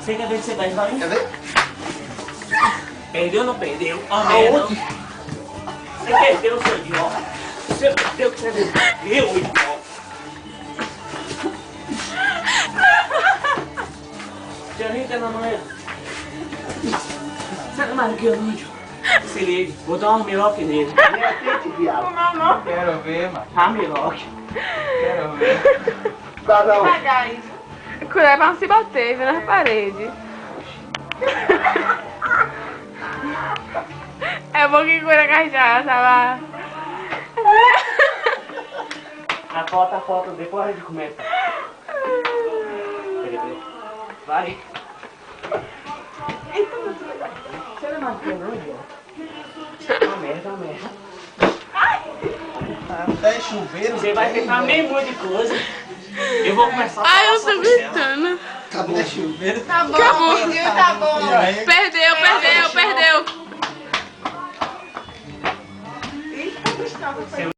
Você quer ver que você vai embora? Quer ver? Perdeu ou não perdeu? Ó, merda. Você perdeu, seu idiota. Você perdeu que você perdeu, idiota. Tia Rita, mamãe. Você não mais que eu não. Se liga, vou dar um miroque nele. Não. Quero ver, mano. Ah, miroque. Quero ver. Tá, não. Devagar isso. Cuidado pra não se bater, viu, nas paredes. É bom que cura a cachaça, lá. A foto, depois a gente começa. Peraí. Vai. Você não é mais que eu não, idiota. Uma merda. Até chuveiro. Você vai ficar meio monte de coisa. Eu vou começar a falar. Ai, eu tô só com ela. gritando. Até chuveiro. Tá bom. Acabou. Tá bom. E aí? Perdeu. Seu